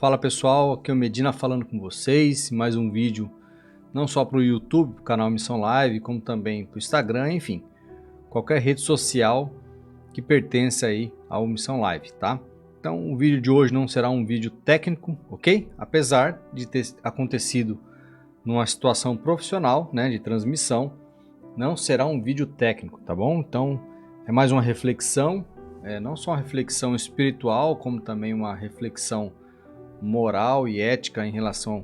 Fala pessoal, aqui é o Medina falando com vocês, mais um vídeo não só para o YouTube, para o canal Missão Live, como também para o Instagram, enfim, qualquer rede social que pertence aí ao Missão Live, tá? Então o vídeo de hoje não será um vídeo técnico, ok? Apesar de ter acontecido numa situação profissional, né, de transmissão, não será um vídeo técnico, tá bom? Então é mais uma reflexão, não só uma reflexão espiritual, como também uma reflexão moral e ética em relação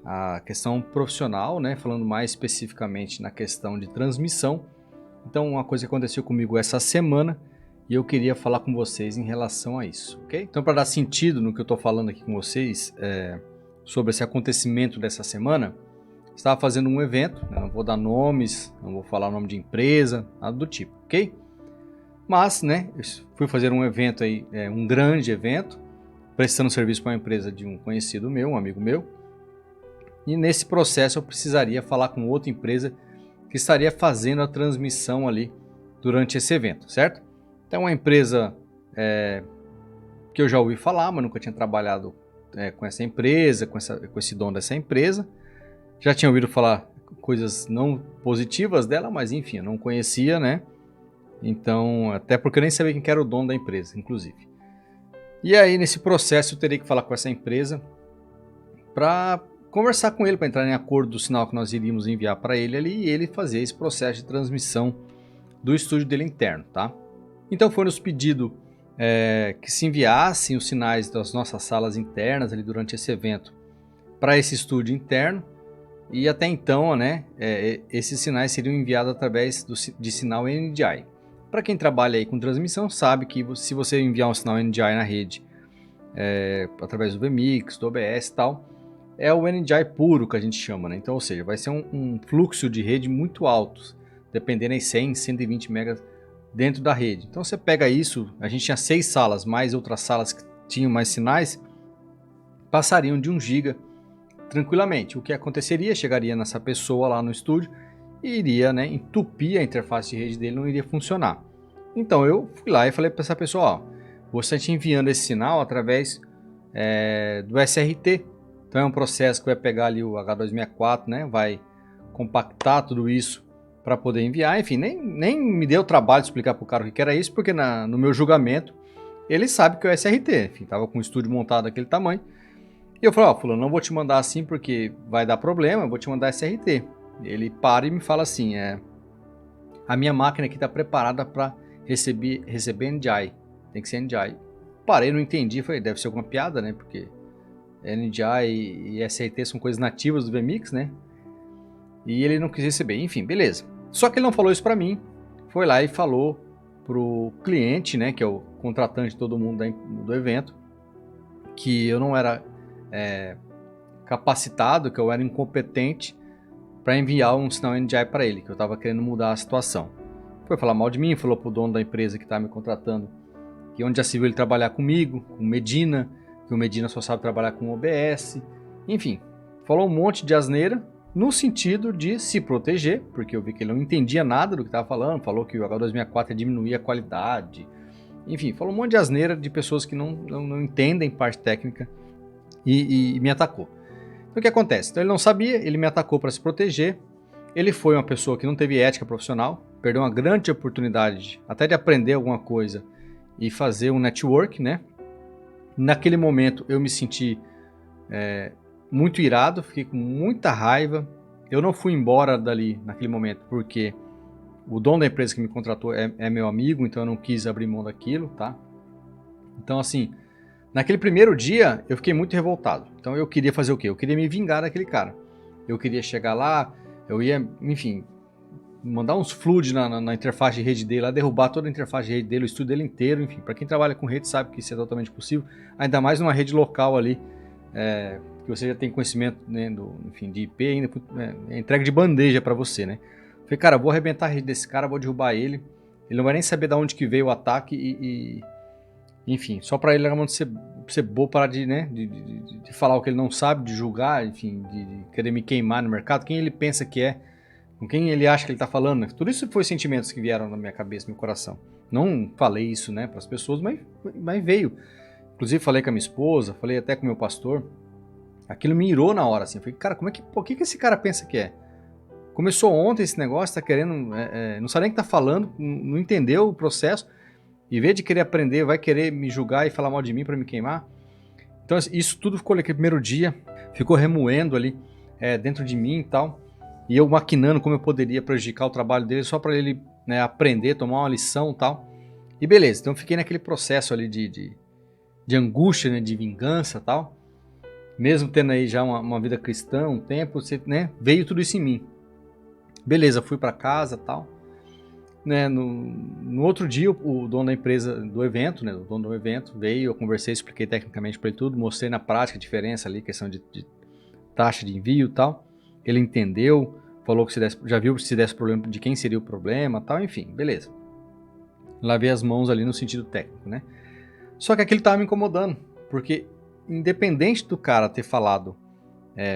à questão profissional, né? Falando mais especificamente na questão de transmissão. Então, uma coisa que aconteceu comigo essa semana e eu queria falar com vocês em relação a isso, ok? Então, para dar sentido no que eu estou falando aqui com vocês sobre esse acontecimento dessa semana, estava fazendo um evento, né? Não vou dar nomes, não vou falar o nome de empresa, nada do tipo, ok? Mas, né, eu fui fazer um evento aí, um grande evento, prestando serviço para uma empresa de um conhecido meu, um amigo meu. E nesse processo eu precisaria falar com outra empresa que estaria fazendo a transmissão ali durante esse evento, certo? Então é uma empresa que eu já ouvi falar, mas nunca tinha trabalhado com essa empresa, com esse dono dessa empresa. Já tinha ouvido falar coisas não positivas dela, mas enfim, eu não conhecia, né? Então, até porque eu nem sabia quem era o dono da empresa, inclusive. E aí, nesse processo, eu teria que falar com essa empresa para conversar com ele, para entrar em acordo do sinal que nós iríamos enviar para ele ali e ele fazer esse processo de transmissão do estúdio dele interno, tá? Então, foi nos pedido que se enviassem os sinais das nossas salas internas ali durante esse evento para esse estúdio interno e até então, né, esses sinais seriam enviados através de sinal NDI. Para quem trabalha aí com transmissão sabe que se você enviar um sinal NDI na rede através do vMix, do OBS e tal, é o NDI puro que a gente chama, né? Então, ou seja, vai ser um fluxo de rede muito alto, dependendo de 100, 120 megas dentro da rede. Então você pega isso, a gente tinha 6 salas, mais outras salas que tinham mais sinais, passariam de 1 GB tranquilamente. O que aconteceria? Chegaria nessa pessoa lá no estúdio e iria, né, entupir a interface de rede dele, não iria funcionar. Então eu fui lá e falei para essa pessoa, ó, você está enviando esse sinal através do SRT. Então é um processo que vai pegar ali o H264, né, vai compactar tudo isso para poder enviar. Enfim, nem me deu trabalho de explicar para o cara o que era isso, porque no meu julgamento ele sabe que é o SRT. Enfim, estava com o estúdio montado daquele tamanho. E eu falei, ó, fulano, não vou te mandar assim porque vai dar problema, eu vou te mandar SRT. Ele para e me fala assim, a minha máquina aqui está preparada para receber NDI, tem que ser NDI. Parei, não entendi, falei, deve ser alguma piada, né, porque NDI e SRT são coisas nativas do vMix, né, e ele não quis receber, enfim, beleza. Só que ele não falou isso para mim, foi lá e falou pro cliente, né, que é o contratante de todo mundo do evento, que eu não era capacitado, que eu era incompetente para enviar um sinal NDI para ele, que eu estava querendo mudar a situação. Foi falar mal de mim, falou pro dono da empresa que está me contratando que onde já se viu ele trabalhar comigo, com Medina, que o Medina só sabe trabalhar com OBS, enfim, falou um monte de asneira no sentido de se proteger, porque eu vi que ele não entendia nada do que estava falando, falou que o H264 ia diminuir a qualidade, enfim, falou um monte de asneira de pessoas que não entendem parte técnica e me atacou. Então o que acontece? Então ele não sabia, ele me atacou para se proteger, ele foi uma pessoa que não teve ética profissional, perdeu uma grande oportunidade até de aprender alguma coisa e fazer um network, né? Naquele momento eu me senti muito irado, fiquei com muita raiva, eu não fui embora dali naquele momento porque o dono da empresa que me contratou é meu amigo, então eu não quis abrir mão daquilo, tá? Então assim, naquele primeiro dia, eu fiquei muito revoltado. Então eu queria fazer o quê? Eu queria me vingar daquele cara. Eu queria chegar lá, eu ia, enfim, mandar uns flood na interface de rede dele, lá, derrubar toda a interface de rede dele, o estúdio dele inteiro, enfim. Para quem trabalha com rede sabe que isso é totalmente possível. Ainda mais numa rede local ali, que você já tem conhecimento, né, enfim, de IP, ainda entrega de bandeja para você, né? Falei, cara, vou arrebentar a rede desse cara, vou derrubar ele. Ele não vai nem saber de onde que veio o ataque enfim, só para ele ser bobo, parar de falar o que ele não sabe, de julgar, enfim, de querer me queimar no mercado, quem ele pensa que é, com quem ele acha que ele está falando. Tudo isso foi sentimentos que vieram na minha cabeça, no meu coração. Não falei isso, né, para as pessoas, mas veio. Inclusive falei com a minha esposa, falei até com o meu pastor. Aquilo me irou na hora, assim. Eu falei, cara, por que esse cara pensa que é? Começou ontem esse negócio, tá querendo, não sabe nem o que tá falando, não entendeu o processo. Em vez de querer aprender, vai querer me julgar e falar mal de mim para me queimar. Então isso tudo ficou naquele primeiro dia, ficou remoendo ali dentro de mim e tal. E eu maquinando como eu poderia prejudicar o trabalho dele só para ele, né, aprender, tomar uma lição e tal. E beleza, então eu fiquei naquele processo ali de angústia, né, de vingança e tal. Mesmo tendo aí já uma vida cristã, um tempo, né, veio tudo isso em mim. Beleza, fui para casa e tal. Né, no outro dia, o dono da empresa do evento, né, o dono do evento veio, eu conversei, expliquei tecnicamente para ele tudo, mostrei na prática a diferença ali, questão de taxa de envio e tal. Ele entendeu, falou que já viu se desse problema de quem seria o problema, tal, enfim, beleza. Lavei as mãos ali no sentido técnico, né? Só que aquilo estava me incomodando, porque independente do cara ter falado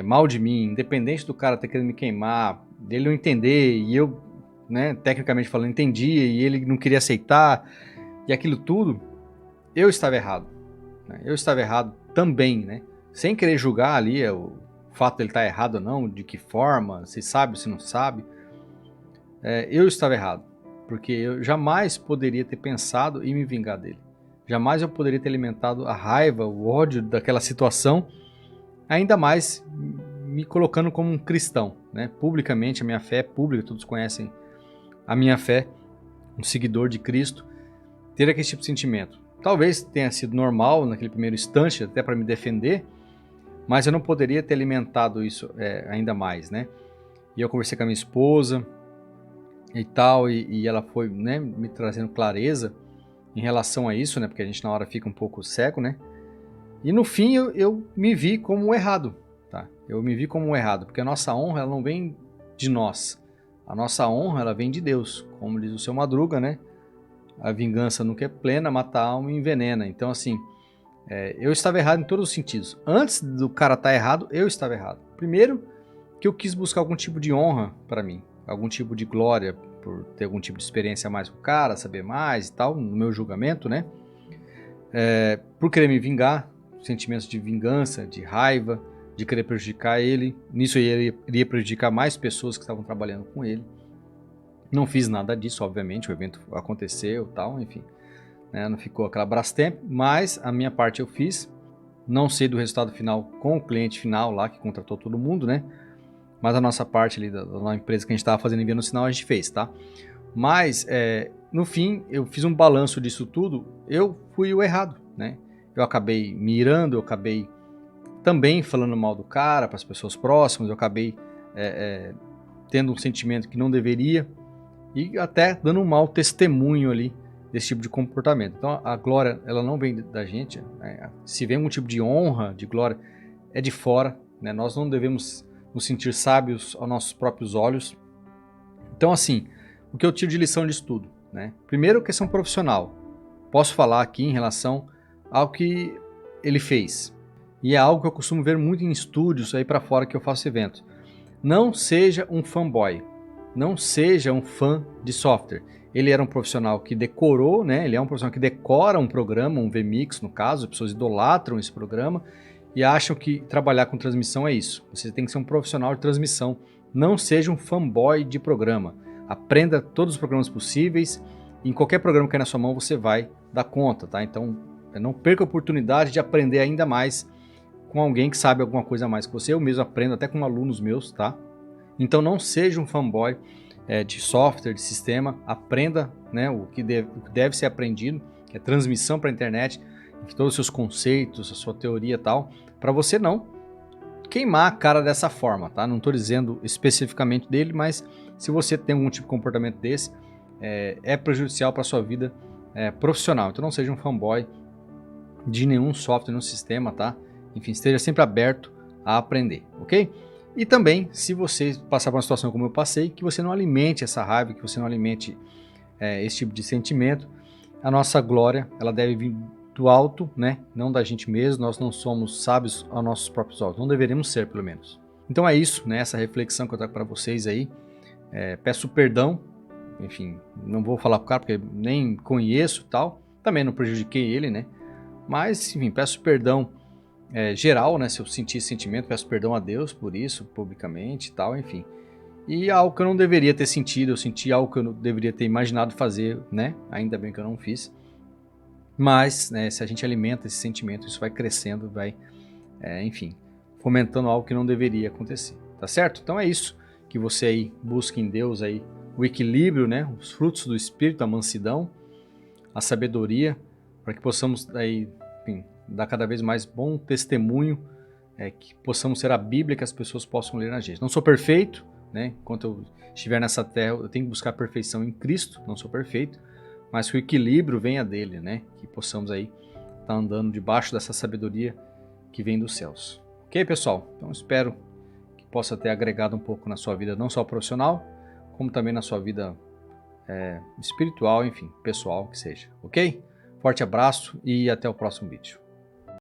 mal de mim, independente do cara ter querido me queimar, dele não entender e eu, né, tecnicamente falando, entendia e ele não queria aceitar e aquilo tudo, eu estava errado. Né? Eu estava errado também, né? Sem querer julgar ali o fato de ele estar errado ou não, de que forma, se sabe ou se não sabe. Eu estava errado, porque eu jamais poderia ter pensado em me vingar dele. Jamais eu poderia ter alimentado a raiva, o ódio daquela situação, ainda mais me colocando como um cristão, né? Publicamente, a minha fé é pública, todos conhecem a minha fé, um seguidor de Cristo, ter aquele tipo de sentimento. Talvez tenha sido normal naquele primeiro instante, até para me defender, mas eu não poderia ter alimentado isso ainda mais, né? E eu conversei com a minha esposa e tal, e ela foi, né, me trazendo clareza em relação a isso, né? Porque a gente na hora fica um pouco cego, né? E no fim eu me vi como errado, tá? Eu me vi como errado, porque a nossa honra ela não vem de nós. A nossa honra ela vem de Deus, como diz o seu Madruga, né? A vingança nunca é plena, mata a alma e envenena. Então assim, eu estava errado em todos os sentidos. Antes do cara estar errado, eu estava errado. Primeiro, que eu quis buscar algum tipo de honra para mim, algum tipo de glória por ter algum tipo de experiência a mais com o cara, saber mais e tal, no meu julgamento, né? Por querer me vingar, sentimentos de vingança, de raiva, de querer prejudicar ele. Nisso eu iria prejudicar mais pessoas que estavam trabalhando com ele. Não fiz nada disso, obviamente, o evento aconteceu e tal, enfim. Né? Não ficou aquela Brastemp, mas a minha parte eu fiz. Não sei do resultado final com o cliente final lá, que contratou todo mundo, né? Mas a nossa parte ali da nossa empresa que a gente estava fazendo envio no sinal, a gente fez, tá? Mas, no fim, eu fiz um balanço disso tudo, eu fui o errado, né? Eu acabei me irando, eu acabei também falando mal do cara para as pessoas próximas, eu acabei tendo um sentimento que não deveria e até dando um mau testemunho ali desse tipo de comportamento. Então a glória, ela não vem da gente, né? Se vem algum tipo de honra, de glória, é de fora, né? Nós não devemos nos sentir sábios aos nossos próprios olhos. Então assim, o que eu tiro de lição disso tudo, né? Primeiro, questão profissional. Posso falar aqui em relação ao que ele fez. E é algo que eu costumo ver muito em estúdios aí para fora que eu faço evento. Não seja um fanboy. Não seja um fã de software. Ele era um profissional que decorou, né? Ele é um profissional que decora um programa, um vMix no caso, as pessoas idolatram esse programa e acham que trabalhar com transmissão é isso. Você tem que ser um profissional de transmissão. Não seja um fanboy de programa. Aprenda todos os programas possíveis. Em qualquer programa que é na sua mão, você vai dar conta, tá? Então, não perca a oportunidade de aprender ainda mais com alguém que sabe alguma coisa a mais que você. Eu mesmo aprendo até com alunos meus, tá? Então, não seja um fanboy de software, de sistema. Aprenda, né, o que deve ser aprendido, que é transmissão para a internet, todos os seus conceitos, a sua teoria e tal, para você não queimar a cara dessa forma, tá? Não estou dizendo especificamente dele, mas se você tem algum tipo de comportamento desse, é prejudicial para a sua vida profissional. Então não seja um fanboy de nenhum software, nenhum sistema, tá? Enfim, esteja sempre aberto a aprender, ok? E também, se você passar por uma situação como eu passei, que você não alimente essa raiva, que você não alimente esse tipo de sentimento. A nossa glória, ela deve vir do alto, né? Não da gente mesmo. Nós não somos sábios aos nossos próprios olhos. Não deveríamos ser, pelo menos. Então é isso, né? Essa reflexão que eu trago para vocês aí. Peço perdão. Enfim, não vou falar pro cara porque nem conheço e tal. Também não prejudiquei ele, né? Mas, enfim, peço perdão geral, né? Se eu sentir esse sentimento, peço perdão a Deus por isso, publicamente e tal, enfim. E algo que eu não deveria ter sentido, eu senti algo que eu não deveria ter imaginado fazer, né? Ainda bem que eu não fiz. Mas, né, se a gente alimenta esse sentimento, isso vai crescendo, vai, enfim, fomentando algo que não deveria acontecer, tá certo? Então é isso, que você aí busque em Deus aí o equilíbrio, né? Os frutos do Espírito, a mansidão, a sabedoria, para que possamos aí, enfim, dar cada vez mais bom testemunho, que possamos ser a Bíblia que as pessoas possam ler na gente. Não sou perfeito, né? Enquanto eu estiver nessa terra, eu tenho que buscar a perfeição em Cristo, não sou perfeito, mas que o equilíbrio venha dele, né? Que possamos aí estar andando debaixo dessa sabedoria que vem dos céus. Ok, pessoal? Então espero que possa ter agregado um pouco na sua vida, não só profissional, como também na sua vida espiritual, enfim, pessoal, que seja. Ok? Forte abraço e até o próximo vídeo.